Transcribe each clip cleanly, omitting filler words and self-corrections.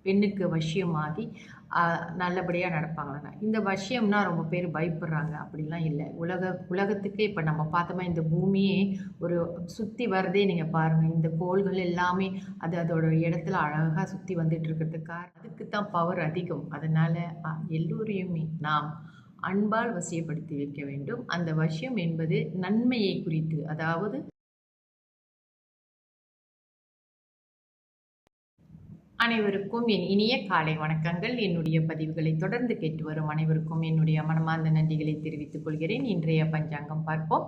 பெண்ணுக்கு வசியமாகி நல்லபடியாக நடப்பாங்களாங்க. இந்த வசியம்னா ரொம்ப பேர் பயப்படுறாங்க. அப்படிலாம் இல்லை. உலகத்துக்கே இப்போ நம்ம பார்த்தோமா இந்த பூமியே ஒரு சுற்றி வரதே நீங்கள் பாருங்கள். இந்த கோள்கள் எல்லாமே அதோட இடத்துல அழகாக சுற்றி வந்துட்டு இருக்கிறதுக்கு அதுக்கு தான் பவர் அதிகம். அதனால் எல்லோரையுமே நாம் அன்பால் வசியப்படுத்தி வைக்க வேண்டும். அந்த வசியம் என்பது நன்மையை குறித்து, அதாவது அனைவருக்கும் என் இனிய காலை வணக்கங்கள். என்னுடைய பதிவுகளை தொடர்ந்து கேட்டு வரும் அனைவருக்கும் என்னுடைய மனமார்ந்த நன்றிகளை தெரிவித்துக் கொள்கிறேன். இன்றைய பஞ்சாங்கம் பார்ப்போம்.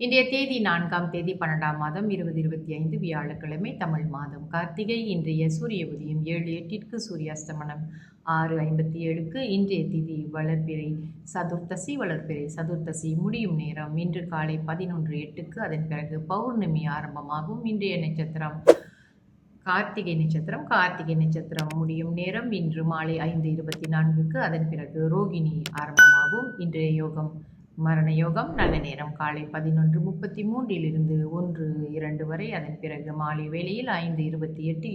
இன்றைய தேதி 4ஆம் தேதி 12ஆம் மாதம் 2025 வியாழக்கிழமை, தமிழ் மாதம் கார்த்திகை. இன்றைய சூரிய உதயம் 7:08ற்கு, சூரியாஸ்தமனம் 6:57க்கு. இன்றைய திதி வளர்பிறை சதுர்த்தசி. வளர்பிறை சதுர்த்தசி முடியும் நேரம் இன்று காலை 11:08க்கு. அதன் பிறகு பௌர்ணமி ஆரம்பமாகும். இன்றைய நட்சத்திரம் கார்த்திகை நட்சத்திரம். கார்த்திகை நட்சத்திரம் முடியும் நேரம் இன்று மாலை 5:24க்கு. அதன் பிறகு ரோகிணி ஆரம்பமாகும். இன்றைய யோகம் மரண யோகம். நல்ல நேரம் காலை 11:33 1:02 வரை. அதன் பிறகு மாலை வேளையில் 5:28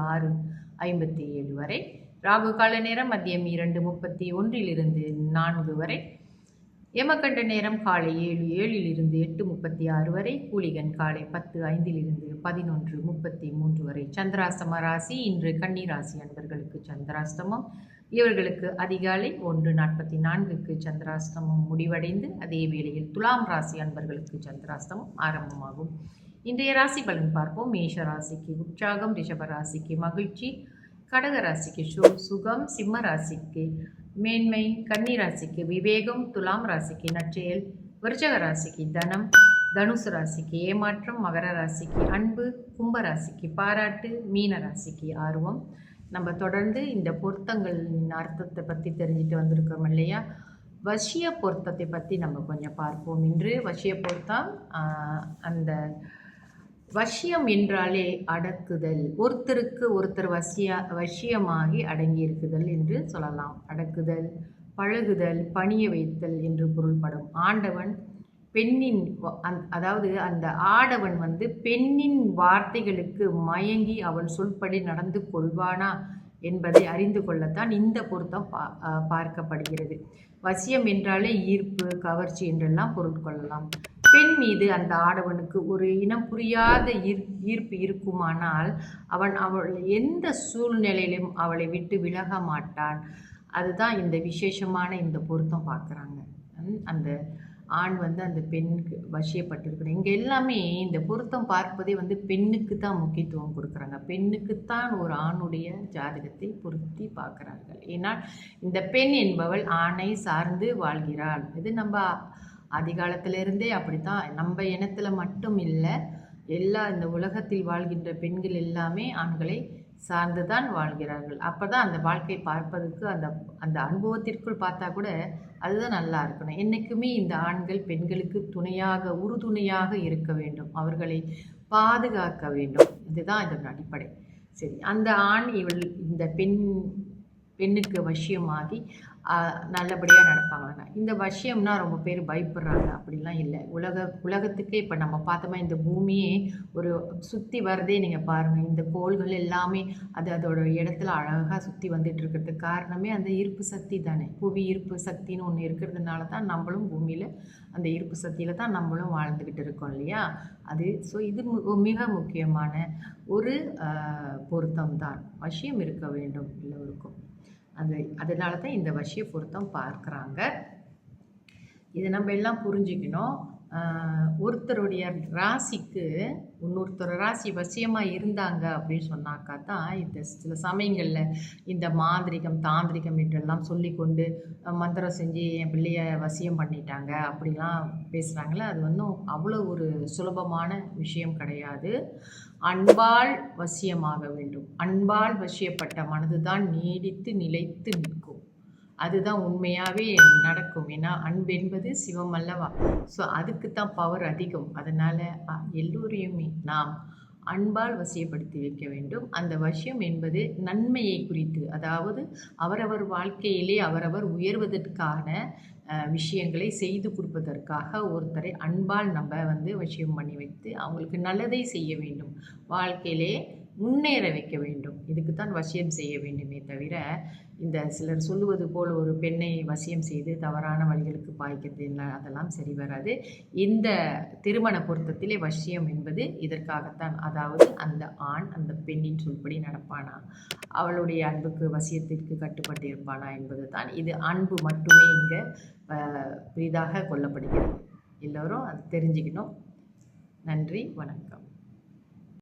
6:57 வரை. ராகு கால நேரம் மதியம் 2:31 4 வரை. யமகண்ட நேரம் காலை 7:07 8:36 வரை. கூலிகன் காலை 10:05 11:33 வரை. சந்திராஸ்தம ராசி இன்று கன்னி ராசி அன்பர்களுக்கு சந்திராஸ்தமம். இவர்களுக்கு அதிகாலை 1:44க்கு சந்திராஸ்தமம் முடிவடைந்து, அதே வேளையில் துலாம் ராசி அன்பர்களுக்கு சந்திராஸ்தமம் ஆரம்பமாகும். இன்றைய ராசி பலன் பார்ப்போம். மேஷ ராசிக்கு உற்சாகம், ரிஷப ராசிக்கு மகிழ்ச்சி, கடக ராசிக்கு சுகம், சிம்ம ராசிக்கு மேன்மை, கன்னி ராசிக்கு விவேகம், துலாம் ராசிக்கு நற்செயல், விருச்சக ராசிக்கு தனம், தனுசு ராசிக்கு ஏமாற்றம், மகர ராசிக்கு அன்பு, கும்ப ராசிக்கு பாராட்டு, மீன ராசிக்கு ஆர்வம். நம்ம தொடர்ந்து இந்த பொருத்தங்களின் அர்த்தத்தை பற்றி தெரிஞ்சுட்டு வந்திருக்கோம் இல்லையா? வசிய பொருத்தத்தை பற்றி நம்ம கொஞ்சம் பார்ப்போம். இன்று வசிய பொருத்தம், அந்த வசியம் என்றாலே அடக்குதல், ஒருத்தருக்கு ஒருத்தர் வசியமாகி அடங்கி இருக்குதல் என்று சொல்லலாம். அடக்குதல், பழகுதல், பணிய வைத்தல் என்று பொருள்படும். ஆண்டவன் பெண்ணின் அதாவது அந்த ஆடவன் பெண்ணின் வார்த்தைகளுக்கு மயங்கி அவள் சொல்படி நடந்து கொள்வானா என்பதை அறிந்து கொள்ளத்தான் இந்த பொருத்தம் பார்க்கப்படுகிறது. வசியம் என்றாலே ஈர்ப்பு, கவர்ச்சி என்றெல்லாம் பொருள் கொள்ளலாம். பெண் மீது அந்த ஆடவனுக்கு ஒரு இனம் புரியாத ஈர்ப்பு இருக்குமானால் அவள் எந்த சூழ்நிலையிலும் அவளை விட்டு விலக மாட்டான். அதுதான் இந்த விசேஷமான இந்த பொருத்தம் பார்க்குறாங்க. அந்த ஆண் அந்த பெண்ணுக்கு வசியப்பட்டிருக்கணும். இங்கே எல்லாமே இந்த பொருத்தம் பார்ப்பதே பெண்ணுக்கு தான் முக்கியத்துவம் கொடுக்குறாங்க. பெண்ணுக்குத்தான் ஒரு ஆணுடைய ஜாதகத்தை பொருத்தி பார்க்குறார்கள். ஏன்னால் இந்த பெண் என்பவள் ஆணை சார்ந்து வாழ்கிறாள். இது நம்ம அதிகாலத்திலிருந்தே அப்படித்தான். நம்ம இனத்தில் மட்டும் இல்லை, இந்த உலகத்தில் வாழ்கின்ற பெண்கள் எல்லாமே ஆண்களை சார்ந்துதான் வாழ்கிறார்கள். அப்போ தான் அந்த வாழ்க்கை பார்ப்பதற்கு அந்த அனுபவத்திற்குள் பார்த்தா கூட அதுதான் நல்லா இருக்கணும். என்றைக்குமே இந்த ஆண்கள் பெண்களுக்கு துணையாக, உறுதுணையாக இருக்க வேண்டும், அவர்களை பாதுகாக்க வேண்டும். இதுதான் இதன் அடிப்படை. சரி, அந்த ஆண் இந்த பெண்ணுக்கு வசியமாகி நல்லபடியாக நடப்பாங்களாங்க. இந்த வசியம்னா ரொம்ப பேர் பயப்படுறாங்க. அப்படிலாம் இல்லை. உலகத்துக்கே இப்போ நம்ம பார்த்தோமா இந்த பூமியே ஒரு சுற்றி வரதே நீங்கள் பாருங்கள். இந்த கோள்கள் எல்லாமே அதோட இடத்துல அழகாக சுற்றி வந்துட்டு இருக்கிறதுக்கு காரணமே அந்த ஈர்ப்பு சக்தி தானே. புவி ஈர்ப்பு சக்தின்னு ஒன்று இருக்கிறதுனால தான் நம்மளும் பூமியில் அந்த ஈர்ப்பு சக்தியில் தான் நம்மளும் வாழ்ந்துக்கிட்டு இருக்கோம் இல்லையா? இது மிக முக்கியமான ஒரு பொருத்தம் தான். வசியம் இருக்க வேண்டும் எல்லோருக்கும். அதனால தான் இந்த வசிய பொருத்தம் பார்க்குறாங்க. இதை நம்ம எல்லாம் புரிஞ்சுக்கணும். ஒருத்தருடைய ராசிக்கு இன்னொருத்தர் ராசி வசியமாக இருந்தாங்க அப்படின்னு சொன்னாக்கா தான் இந்த சில சமயங்களில் இந்த மாந்திரிகம், தாந்திரிகம் என்றெல்லாம் சொல்லி கொண்டு மந்திரம் செஞ்சு என் பிள்ளைய வசியம் பண்ணிட்டாங்க அப்படிலாம் பேசுகிறாங்களே, அது அவ்வளோ ஒரு சுலபமான விஷயம் கிடையாது. அன்பால் வசியமாக வேண்டும். அன்பால் வசியப்பட்ட மனது தான் நீடித்து நிலைத்து நிற்கும். அதுதான் உண்மையாகவே நடக்கும். ஏன்னா அன்பென்பது சிவம் அல்லவா? ஸோ அதுக்கு தான் பவர் அதிகம். அதனால் எல்லோரையுமே நாம் அன்பால் வசியப்படுத்தி வைக்க வேண்டும். அந்த வசியம் என்பது நன்மையை குறித்து, அதாவது அவரவர் வாழ்க்கையிலே அவரவர் உயர்வதற்கான விஷயங்களை செய்து கொடுப்பதற்காக ஒருத்தரை அன்பால் நம்ம வசியம் பண்ணி வைத்து அவங்களுக்கு நல்லதை செய்ய வேண்டும். வாழ்க்கையிலே முன்னேற வைக்க வேண்டும். இதுக்கு தான் வசியம் செய்ய வேண்டுமே தவிர, இந்த சிலர் சொல்லுவது போல் ஒரு பெண்ணை வசியம் செய்து தவறான வழிகளுக்கு பாய்க்கிறது இல்லை, அதெல்லாம் சரி வராது. இந்த திருமண பொருத்தத்திலே வசியம் என்பது இதற்காகத்தான். அதாவது அந்த ஆண் அந்த பெண்ணின் சொல்படி நடப்பானா, அவளுடைய அன்புக்கு வசியத்திற்கு கட்டுப்பட்டு இருப்பானா என்பது தான். இது அன்பு மட்டுமே இங்கே பெரிதாக கொள்ளப்படுகிறது. எல்லோரும் அது தெரிஞ்சுக்கணும். நன்றி, வணக்கம்.